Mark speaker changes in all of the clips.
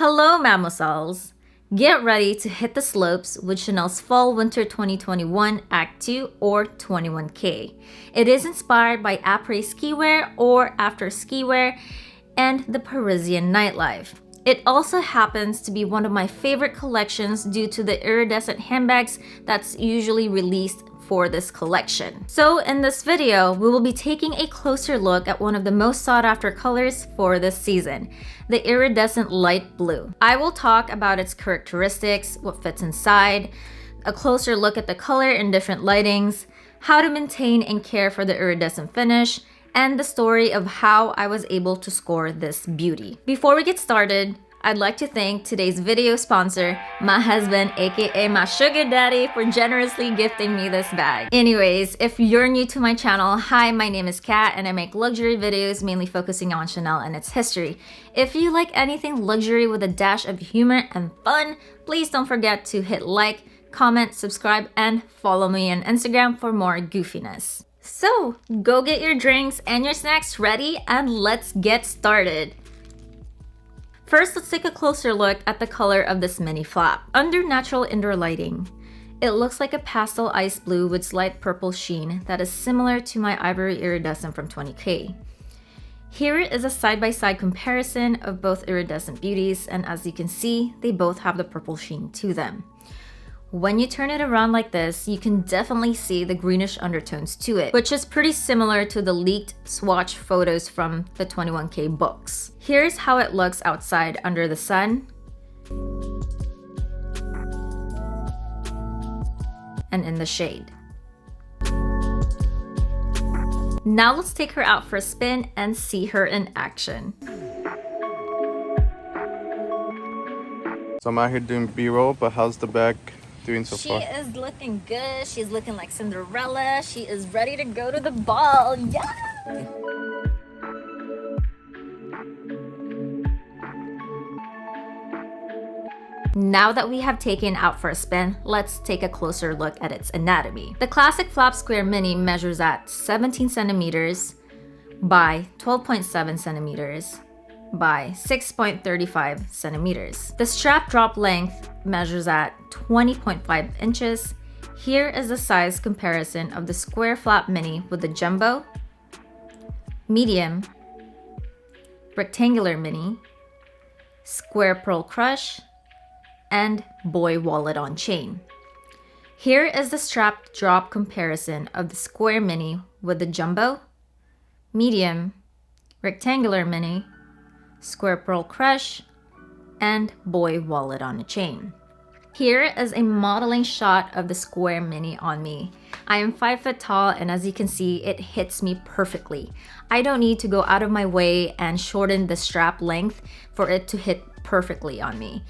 Speaker 1: Hello, Mademoiselles! Get ready to hit the slopes with Chanel's Fall/Winter 2021 Act 2 or 21K. It is inspired by après ski wear or after ski wear and the Parisian nightlife. It also happens to be one of my favorite collections due to the iridescent handbags that's usually released for this collection. So in this video, we will be taking a closer look at one of the most sought after colors for this season, the iridescent light blue. I will talk about its characteristics, what fits inside, a closer look at the color in different lightings, how to maintain and care for the iridescent finish, and the story of how I was able to score this beauty. Before we get started, I'd like to thank today's video sponsor, my husband, aka my sugar daddy, for generously gifting me this bag. Anyways, if you're new to my channel, hi, my name is Kat and I make luxury videos mainly focusing on Chanel and its history. If you like anything luxury with a dash of humor and fun, please don't forget to hit like, comment, subscribe, and follow me on Instagram for more goofiness. So, go get your drinks and your snacks ready and let's get started. First, let's take a closer look at the color of this mini flap. Under natural indoor lighting, it looks like a pastel ice blue with slight purple sheen that is similar to my Ivory Iridescent from 20K. Here is a side-by-side comparison of both iridescent beauties, and as you can see, they both have the purple sheen to them. When you turn it around like this, you can definitely see the greenish undertones to it, which is pretty similar to the leaked Swatch photos from the 21K books. Here's how it looks outside under the sun and in the shade. Now let's take her out for a spin and see her in action.
Speaker 2: So I'm out here doing B-roll, but how's the bag doing so far?
Speaker 1: She is looking good. She's looking like Cinderella. She is ready to go to the ball. Yeah! Now that we have taken out for a spin, let's take a closer look at its anatomy. The classic flap square mini measures at 17 centimeters by 12.7 centimeters by 6.35 centimeters. The strap drop length measures at 20.5 inches. Here is the size comparison of the square flap mini with the jumbo, medium, rectangular mini, square pearl crush, and boy wallet on chain. Here is the strap drop comparison of the square mini with the jumbo, medium, rectangular mini, square pearl crush, and boy wallet on a chain. Here is a modeling shot of the square mini on me. I am 5 foot tall, and as you can see, it hits me perfectly. I don't need to go out of my way and shorten the strap length for it to hit perfectly on me,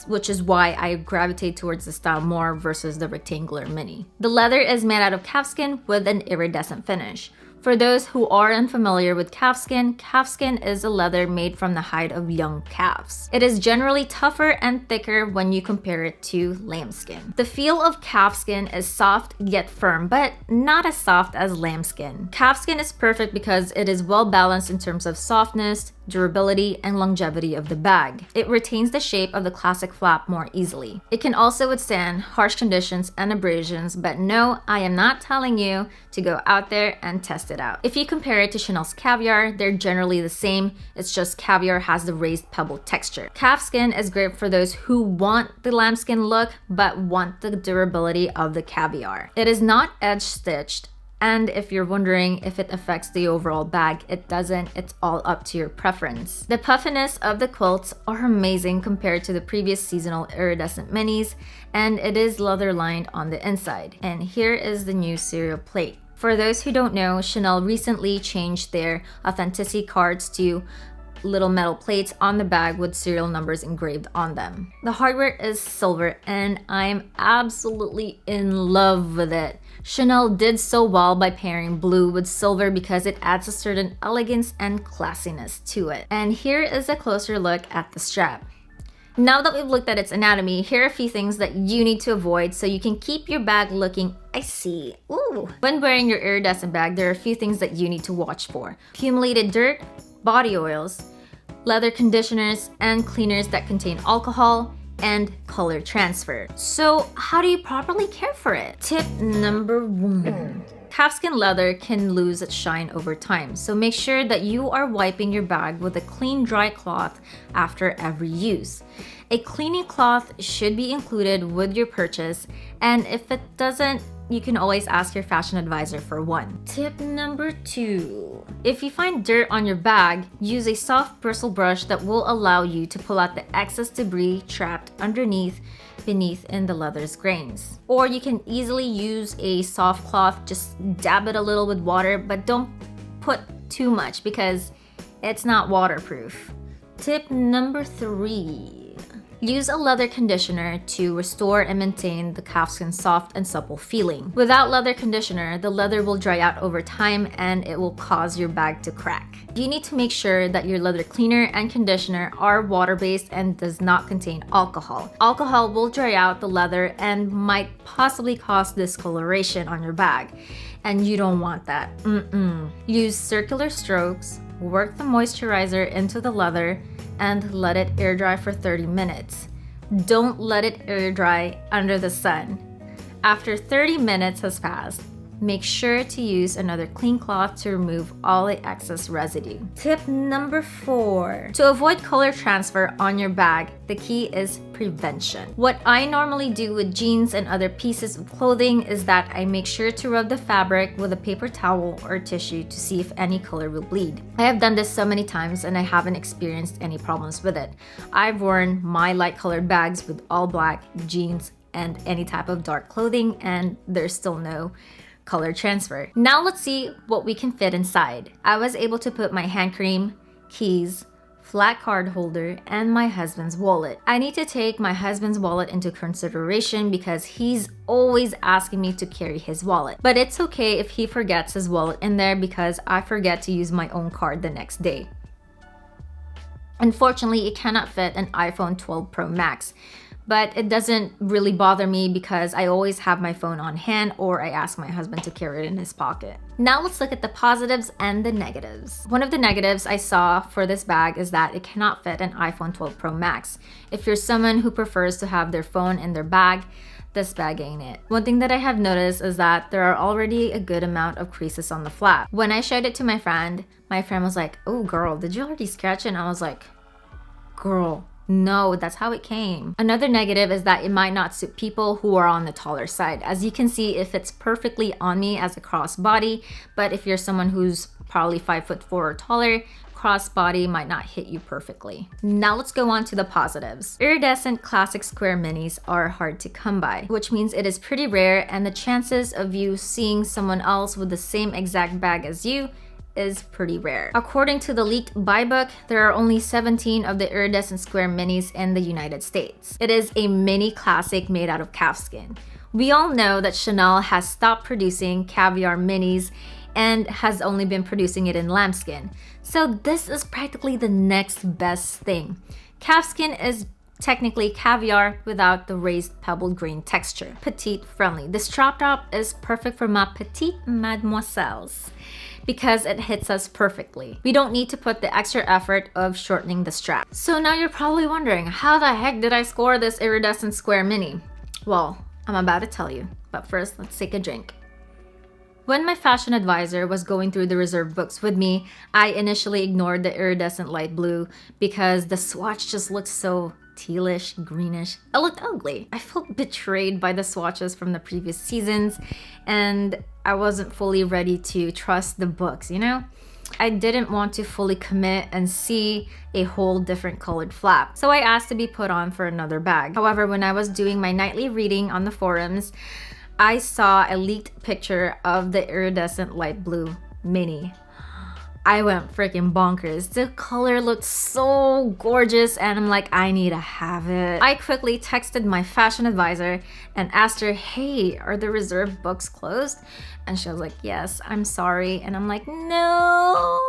Speaker 1: which is why I gravitate towards the style more versus the rectangular mini. The leather is made out of calfskin with an iridescent finish. For those who are unfamiliar with calfskin, calfskin is a leather made from the hide of young calves. It is generally tougher and thicker when you compare it to lambskin. The feel of calfskin is soft yet firm, but not as soft as lambskin. Calfskin is perfect because it is well balanced in terms of softness, durability, and longevity of the bag. It retains the shape of the classic flap more easily. It can also withstand harsh conditions and abrasions, but no, I am not telling you to go out there and test it out. If you compare it to Chanel's Caviar, they're generally the same, it's just Caviar has the raised pebble texture. Calfskin is great for those who want the lambskin look but want the durability of the Caviar. It is not edge stitched, and if you're wondering if it affects the overall bag, it doesn't. It's all up to your preference. The puffiness of the quilts are amazing compared to the previous seasonal iridescent minis, and it is leather lined on the inside. And here is the new serial plate. For those who don't know, Chanel recently changed their authenticity cards to little metal plates on the bag with serial numbers engraved on them. The hardware is silver and I'm absolutely in love with it. Chanel did so well by pairing blue with silver because it adds a certain elegance and classiness to it. And here is a closer look at the strap. Now that we've looked at its anatomy, here are a few things that you need to avoid so you can keep your bag looking icy. Ooh. When wearing your iridescent bag, there are a few things that you need to watch for. Accumulated dirt, body oils, leather conditioners and cleaners that contain alcohol, and color transfer. So how do you properly care for it? Tip number 1. Calfskin leather can lose its shine over time, so make sure that you are wiping your bag with a clean, dry cloth after every use. A cleaning cloth should be included with your purchase, and if it doesn't, you can always ask your fashion advisor for one. Tip number 2. If you find dirt on your bag, use a soft bristle brush that will allow you to pull out the excess debris trapped beneath in the leather's grains. Or you can easily use a soft cloth, just dab it a little with water, but don't put too much because it's not waterproof. Tip number 3. Use a leather conditioner to restore and maintain the calfskin's soft and supple feeling. Without leather conditioner, the leather will dry out over time and it will cause your bag to crack. You need to make sure that your leather cleaner and conditioner are water-based and does not contain alcohol. Alcohol will dry out the leather and might possibly cause discoloration on your bag, and you don't want that. Use circular strokes, work the moisturizer into the leather, and let it air dry for 30 minutes. Don't let it air dry under the sun. After 30 minutes has passed, make sure to use another clean cloth to remove all the excess residue. Tip number 4. To avoid color transfer on your bag, the key is prevention. What I normally do with jeans and other pieces of clothing is that I make sure to rub the fabric with a paper towel or tissue to see if any color will bleed. I have done this so many times and I haven't experienced any problems with it. I've worn my light colored bags with all black jeans and any type of dark clothing, and there's still no color transfer. Now let's see what we can fit inside. I was able to put my hand cream, keys, flat card holder, and my husband's wallet. I need to take my husband's wallet into consideration because he's always asking me to carry his wallet. But it's okay if he forgets his wallet in there because I forget to use my own card the next day. Unfortunately, it cannot fit an iPhone 12 Pro Max. But it doesn't really bother me because I always have my phone on hand or I ask my husband to carry it in his pocket. Now let's look at the positives and the negatives. One of the negatives I saw for this bag is that it cannot fit an iPhone 12 Pro Max. If you're someone who prefers to have their phone in their bag, this bag ain't it. One thing that I have noticed is that there are already a good amount of creases on the flap. When I showed it to my friend was like, "Oh girl, did you already sketch it?" And I was like, "Girl, no, that's how it came." Another negative is that it might not suit people who are on the taller side. As you can see, it fits perfectly on me as a crossbody, but if you're someone who's probably 5'4" or taller, crossbody might not hit you perfectly. Now let's go on to the positives. Iridescent classic square minis are hard to come by, which means it is pretty rare, and the chances of you seeing someone else with the same exact bag as you is pretty rare. According to the leaked buy book, there are only 17 of the iridescent square minis in the United States. It is a mini classic made out of calfskin. We all know that Chanel has stopped producing caviar minis and has only been producing it in lambskin. So this is practically the next best thing. Calfskin is technically caviar without the raised pebbled grain texture. Petite friendly. The strap top is perfect for my petite mademoiselles because it hits us perfectly. We don't need to put the extra effort of shortening the strap. So now you're probably wondering, how the heck did I score this iridescent square mini? Well, I'm about to tell you, but first let's take a drink. When my fashion advisor was going through the reserve books with me, I initially ignored the iridescent light blue because the swatch just looked so tealish, greenish. It looked ugly. I felt betrayed by the swatches from the previous seasons, and I wasn't fully ready to trust the books, you know? I didn't want to fully commit and see a whole different colored flap, so I asked to be put on for another bag. However, when I was doing my nightly reading on the forums, I saw a leaked picture of the iridescent light blue mini. I went freaking bonkers. The color looked so gorgeous and I'm like, I need to have it. I quickly texted my fashion advisor and asked her, "Hey, are the reserve books closed?" And she was like, "Yes, I'm sorry." And I'm like, no.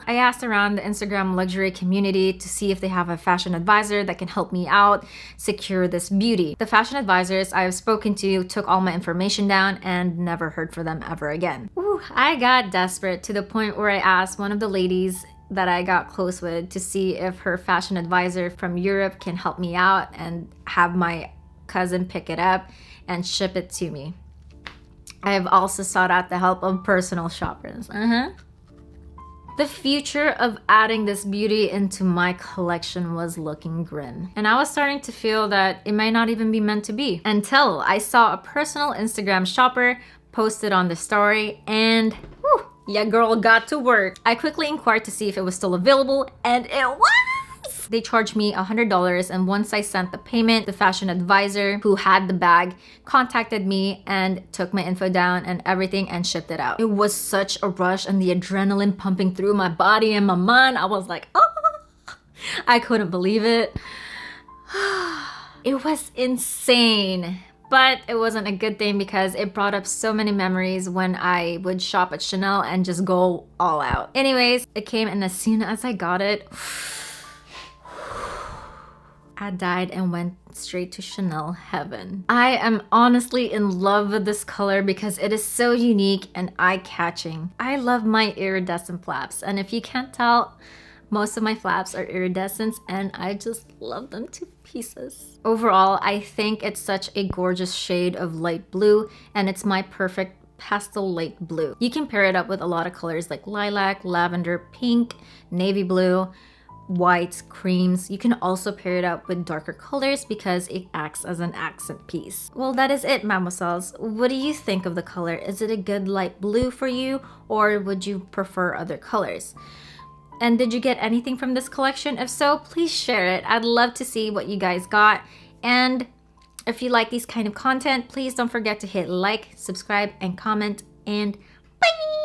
Speaker 1: I asked around the Instagram luxury community to see if they have a fashion advisor that can help me out secure this beauty. The fashion advisors I've spoken to took all my information down and never heard from them ever again. Ooh, I got desperate to the point where I asked one of the ladies that I got close with to see if her fashion advisor from Europe can help me out and have my cousin pick it up and ship it to me. I have also sought out the help of personal shoppers. The future of adding this beauty into my collection was looking grim. And I was starting to feel that it might not even be meant to be. Until I saw a personal Instagram shopper posted on the story and whew, yeah, girl got to work. I quickly inquired to see if it was still available, and it was! They charged me $100, and once I sent the payment, the fashion advisor who had the bag contacted me and took my info down and everything and shipped it out. It was such a rush and the adrenaline pumping through my body and my mind. I was like, oh, I couldn't believe it. It was insane. But it wasn't a good thing because it brought up so many memories when I would shop at Chanel and just go all out. Anyways, it came, and as soon as I got it, I died and went straight to Chanel heaven. I am honestly in love with this color because it is so unique and eye-catching. I love my iridescent flaps, and if you can't tell, most of my flaps are iridescent and I just love them to pieces. Overall, I think it's such a gorgeous shade of light blue, and it's my perfect pastel light blue. You can pair it up with a lot of colors like lilac, lavender, pink, navy blue, whites, creams. You can also pair it up with darker colors because it acts as an accent piece. Well, that is it, mademoiselles. What do you think of the color? Is it a good light blue for you, or would you prefer other colors? And did you get anything from this collection? If so, please share it. I'd love to see what you guys got. And if you like these kind of content, please don't forget to hit like, subscribe, and comment. And bye!